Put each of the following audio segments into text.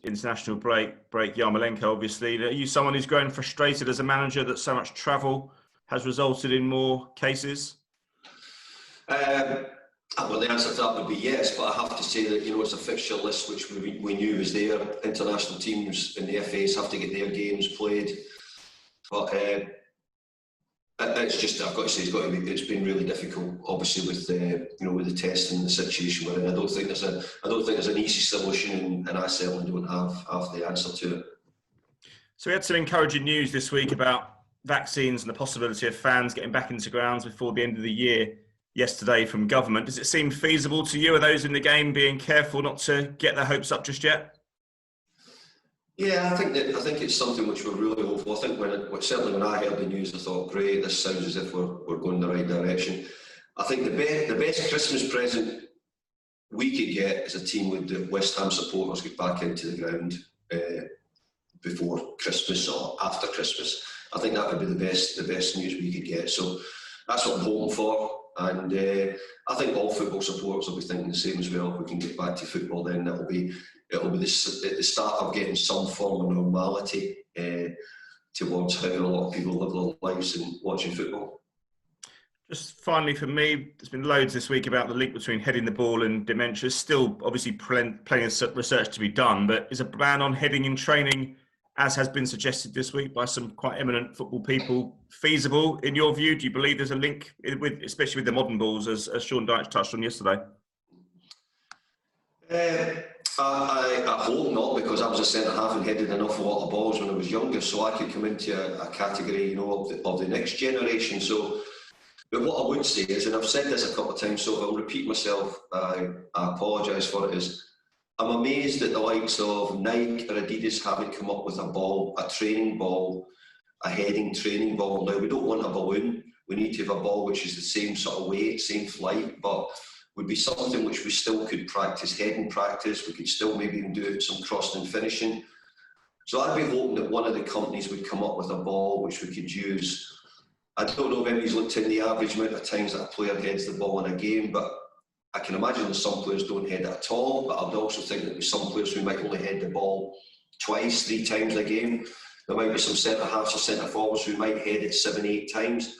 international break Yarmolenko, obviously. Are you someone who's growing frustrated as a manager that so much travel has resulted in more cases? Well, the answer to that would be yes, but I have to say that, it's a fixture list which we knew was there. International teams in the FAs have to get their games played. But it's just, I've got to say, it's been really difficult, obviously, with the testing and the situation we're in. I don't think there's an easy solution, and I certainly don't have the answer to it. So we had some encouraging news this week about vaccines and the possibility of fans getting back into grounds before the end of the year yesterday from government. Does it seem feasible to you? Are those in the game being careful not to get their hopes up just yet? Yeah, I think it's something which we're really hopeful. I think certainly when I heard the news, I thought, great, this sounds as if we're going in the right direction. I think the best Christmas present we could get is a team with the West Ham supporters get back into the ground before Christmas or after Christmas. I think that would be the best news we could get. So that's what I'm hoping for. And I think all football supporters will be thinking the same as well. If we can get back to football, then it'll be the start of getting some form of normality towards how a lot of people live their lives and watching football. Just finally for me, there's been loads this week about the link between heading the ball and dementia. Still, obviously, plenty of research to be done, but is a ban on heading in training, as has been suggested this week by some quite eminent football people, feasible in your view? Do you believe there's a link, especially with the modern balls, as Sean Dyche touched on yesterday? I hope not, because I was a centre half and headed an awful lot of balls when I was younger, so I could come into a category, of the next generation. So, but what I would say is, and I've said this a couple of times, so if I'll repeat myself, I apologise for it, is I'm amazed that the likes of Nike or Adidas haven't come up with a training ball, a heading training ball. Now, we don't want a balloon. We need to have a ball which is the same sort of weight, same flight, but would be something which we still could practice, heading practice. We could still maybe even do some crossing and finishing. So I'd be hoping that one of the companies would come up with a ball which we could use. I don't know if anybody's looked in the average amount of times that a player heads the ball in a game, but I can imagine that some players don't head it at all, but I would also think that there'd be some players who might only head the ball twice, 3 times a game. There might be some centre-halves or centre-forwards who might head it 7, 8 times.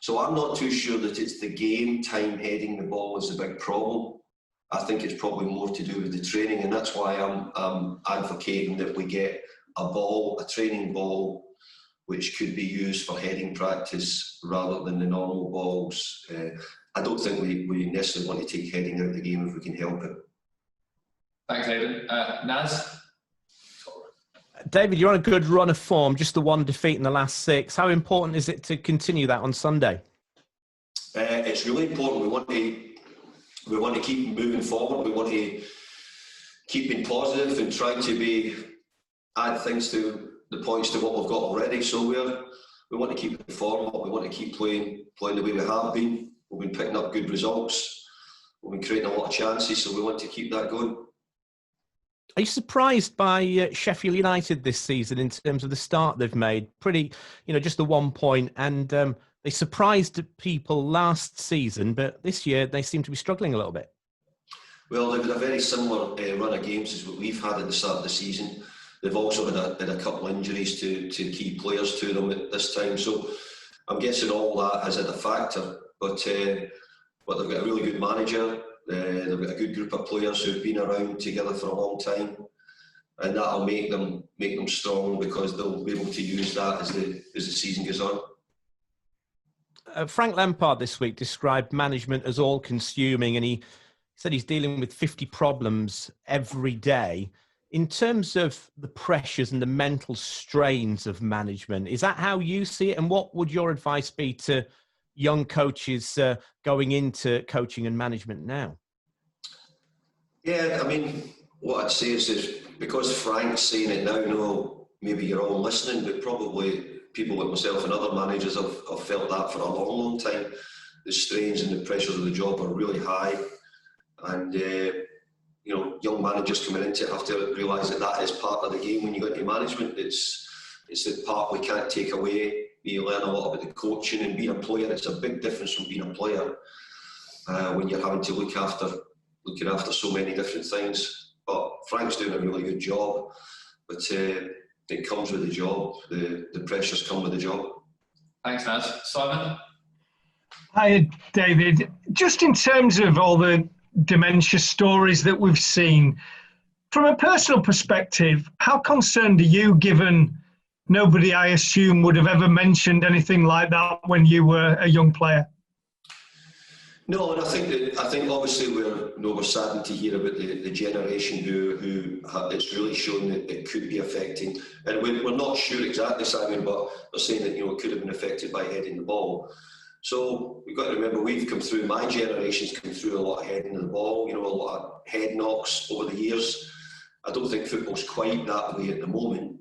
So I'm not too sure that it's the game time heading the ball is the big problem. I think it's probably more to do with the training, and that's why I'm advocating that we get a training ball, which could be used for heading practice rather than the normal balls. I don't think we necessarily want to take heading out of the game if we can help it. Thanks, David. Naz? David, you're on a good run of form, just the one defeat in the last 6. How important is it to continue that on Sunday? It's really important. We want to keep moving forward. We want to keep being positive and trying to add things to the points to what we've got already. So we want to keep the form up. We want to keep playing the way we have been. We've been picking up good results. We've been creating a lot of chances, so we want to keep that going. Are you surprised by Sheffield United this season in terms of the start they've made? Pretty, just the 1 point, and they surprised people last season, but this year they seem to be struggling a little bit. Well, they've had a very similar run of games as what we've had at the start of the season. They've also had a couple of injuries to key players to them at this time, so I'm guessing all that has had a factor. But they've got a really good manager. They've got a good group of players who've been around together for a long time, and that'll make them strong, because they'll be able to use that as the season goes on. Frank Lampard this week described management as all-consuming, and he said he's dealing with 50 problems every day. In terms of the pressures and the mental strains of management, is that how you see it? And what would your advice be to young coaches going into coaching and management now? Yeah, I mean, what I'd say is because Frank's saying it now, maybe you're all listening, but probably people like myself and other managers have felt that for a long, long time. The strains and the pressures of the job are really high, and young managers coming into it have to realise that is part of the game when you go into management. It's the part we can't take away. You learn a lot about the coaching and being a player. It's a big difference from being a player when you're having to looking after so many different things. But Frank's doing a really good job. But it comes with the job. The pressures come with the job. Thanks, Naz. Simon? Hi, David. Just in terms of all the dementia stories that we've seen, from a personal perspective, how concerned are you, given nobody, I assume, would have ever mentioned anything like that when you were a young player? No, and I think obviously we're saddened to hear about the generation who it's really shown that it could be affecting, and we're not sure exactly, Simon, but they're saying that it could have been affected by heading the ball. So we've got to remember, my generation's come through a lot of heading the ball, a lot of head knocks over the years. I don't think football's quite that way at the moment.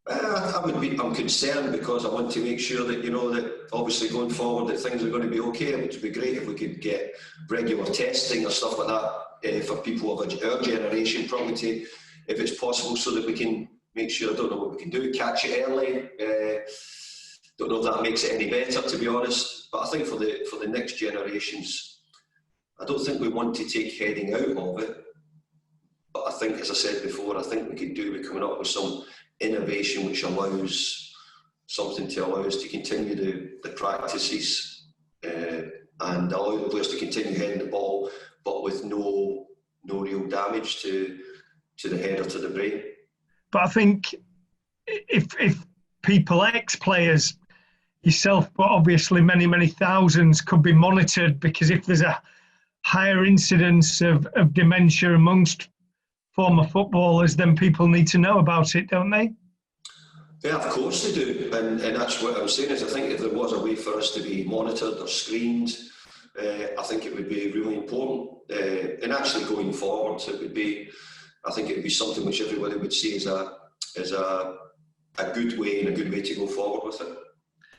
I'm concerned because I want to make sure that, that obviously going forward that things are going to be okay. It would be great if we could get regular testing or stuff like that for people of our generation, probably if it's possible, so that we can make sure, I don't know what we can do, catch it early. Don't know if that makes it any better, to be honest. But I think for the next generations, I don't think we want to take heading out of it. But I think, as I said before, I think we could do with coming up with some innovation which allows something to allow us to continue the practices and allow the players to continue heading the ball, but with no real damage to the head or to the brain. But I think if people, ex-players, yourself, but obviously many thousands, could be monitored, because if there's a higher incidence of dementia amongst former footballers, then people need to know about it, don't they? Yeah, of course they do, and that's what I'm saying is, I think if there was a way for us to be monitored or screened, I think it would be really important. And actually going forward, I think it would be something which everybody would see as a good way, and a good way to go forward with it.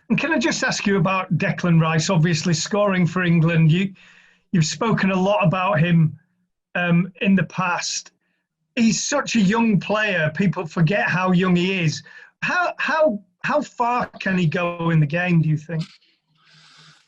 And can I just ask you about Declan Rice, obviously scoring for England? You've spoken a lot about him in the past. He's such a young player. People forget how young he is. How far can he go in the game, do you think?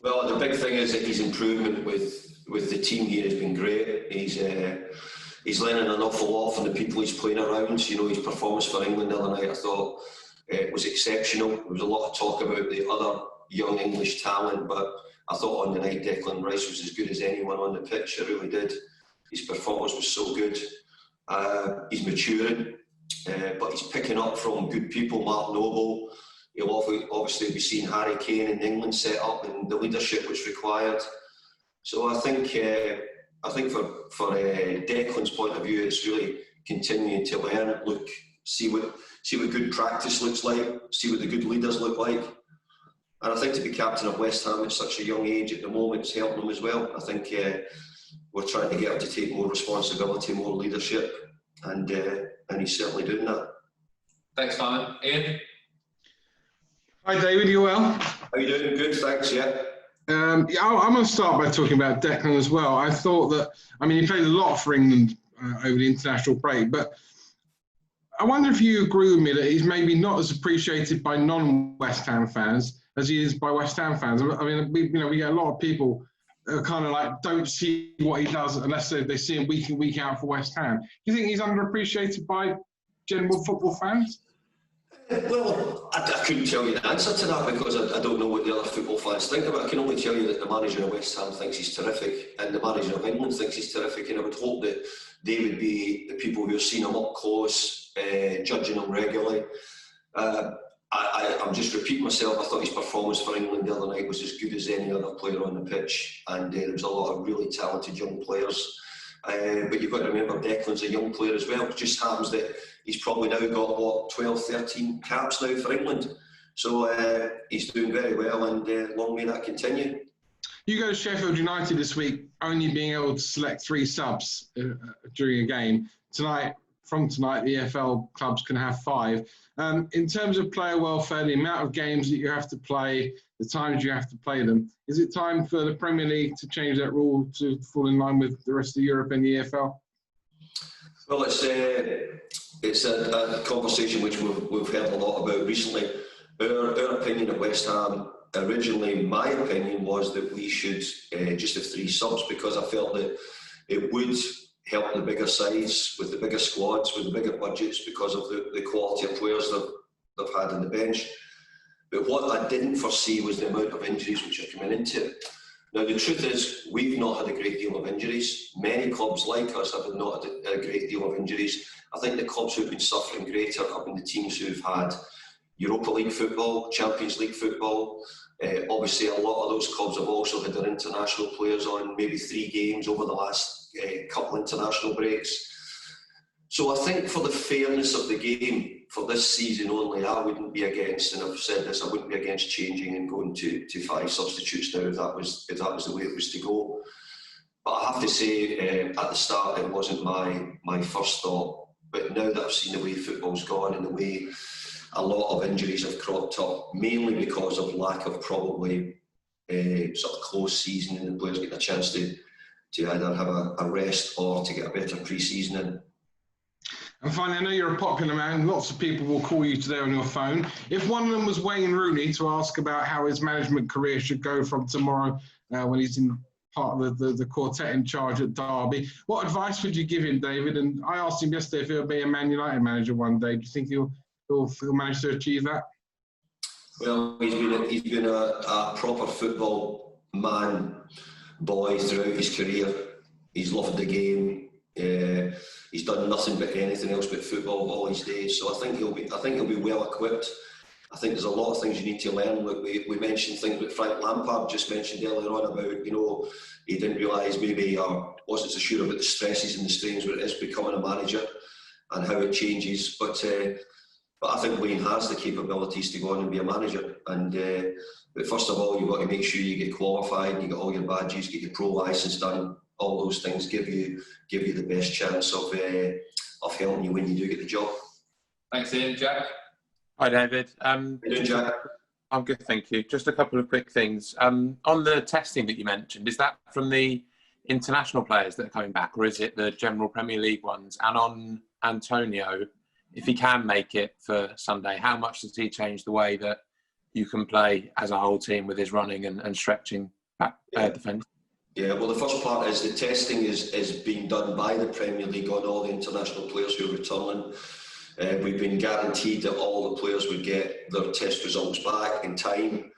Well, the big thing is that his improvement with the team here has been great. He's learning an awful lot from the people he's playing around. His performance for England the other night, I thought it was exceptional. There was a lot of talk about the other young English talent, but I thought on the night Declan Rice was as good as anyone on the pitch. I really did. His performance was so good. He's maturing, but he's picking up from good people. Mark Noble, he'll obviously be seeing Harry Kane in the England set up and the leadership which required. So I think for Declan's point of view, it's really continuing to learn, see what good practice looks like, see what the good leaders look like. And I think to be captain of West Ham at such a young age at the moment is helping him as well. I think we're trying to get him to take more responsibility, more leadership, and he's certainly doing that. Thanks, Simon. Ian? Hi, David. You well? How are you doing? Good, thanks, yeah. I'm going to start by talking about Declan as well. I thought that, he played a lot for England over the international break, but I wonder if you agree with me that he's maybe not as appreciated by non-West Ham fans as he is by West Ham fans. We get a lot of people who kind of like don't see what he does unless they see him week in, week out for West Ham. Do you think he's underappreciated by general football fans? Well, I couldn't tell you the answer to that because I don't know what the other football fans think about it. I can only tell you that the manager of West Ham thinks he's terrific, and the manager of England thinks he's terrific, and I would hope that they would be the people who have seen him up close, judging him regularly. I'm just repeating myself. I thought his performance for England the other night was as good as any other player on the pitch, and there was a lot of really talented young players. But you've got to remember Declan's a young player as well. It just happens that he's probably now got 12, 13 caps now for England. So he's doing very well, and long may that continue. You go to Sheffield United this week, only being able to select 3 subs during a game. From tonight, the EFL clubs can have 5. In terms of player welfare, the amount of games that you have to play, the times you have to play them, is it time for the Premier League to change that rule to fall in line with the rest of Europe and the EFL? Well, it's a conversation which we've heard a lot about recently. Our opinion at West Ham, originally my opinion was that we should just have 3 subs, because I felt that it would help the bigger sides with the bigger squads, with the bigger budgets because of the quality of players they've had on the bench. But what I didn't foresee was the amount of injuries which are coming into it. Now, the truth is, we've not had a great deal of injuries. Many clubs like us have not had a great deal of injuries. I think the clubs who've been suffering greater have been the teams who've had Europa League football, Champions League football. Obviously, a lot of those clubs have also had their international players on maybe 3 games over the last couple international breaks. So I think for the fairness of the game, for this season only, I wouldn't be against, and I've said this, I wouldn't be against changing and going to 5 substitutes now if that was the way it was to go. But I have to say, at the start, it wasn't my first thought. But now that I've seen the way football's gone and the way a lot of injuries have cropped up, mainly because of lack of probably sort of close season and the players getting a chance to either have a rest or to get a better pre-season in. And finally, I know you're a popular man. Lots of people will call you today on your phone. If one of them was Wayne Rooney to ask about how his management career should go from tomorrow when he's in part of the quartet in charge at Derby, what advice would you give him, David? And I asked him yesterday if he'll be a Man United manager one day. Do you think he'll manage to achieve that? Well, he's been a proper football boy throughout his career. He's loved the game. He's done nothing but anything else but football all his days. So I think he'll be well equipped. I think there's a lot of things you need to learn. Look, we mentioned things that Frank Lampard just mentioned earlier on about, he didn't realise maybe or wasn't so sure about the stresses and the strains where it is becoming a manager and how it changes. But I think Wayne has the capabilities to go on and be a manager. But first of all, you've got to make sure you get qualified, you get all your badges, get your pro licence done. All those things give you the best chance of helping you when you do get the job. Thanks, Ian. Jack? Hi, David. How you doing, Jack? I'm good, thank you. Just a couple of quick things. On the testing that you mentioned, is that from the international players that are coming back, or is it the general Premier League ones? And on Antonio, if he can make it for Sunday, how much does he change the way that you can play as a whole team with his running and stretching back defence? Yeah, well, the first part is the testing is being done by the Premier League on all the international players who are returning. We've been guaranteed that all the players would get their test results back in time.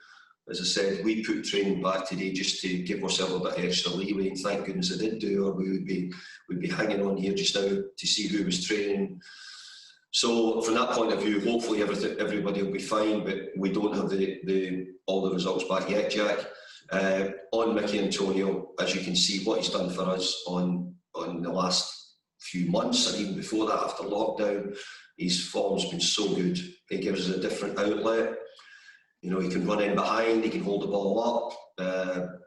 As I said, we put training back today just to give ourselves a bit extra leeway, and thank goodness I did do, or we'd be hanging on here just now to see who was training. So from that point of view, hopefully everybody will be fine, but we don't have all the results back yet, Jack. On Mickey Antonio, as you can see, what he's done for us on the last few months and even before that after lockdown, his form's been so good. He gives us a different outlet. He can run in behind, he can hold the ball up.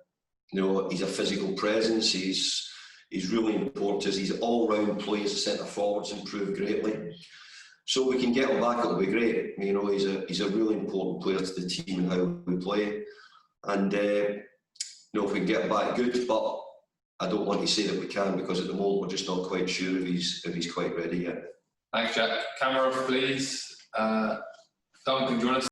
He's a physical presence. He's really important as his all-round play as a centre forward's improved greatly. So we can get him back, it'll be great. He's a really important player to the team and how we play. And if we can get him back, good. But I don't want to say that we can, because at the moment we're just not quite sure if he's quite ready yet. Thanks, Jack. Camera off, please. Duncan, do you want to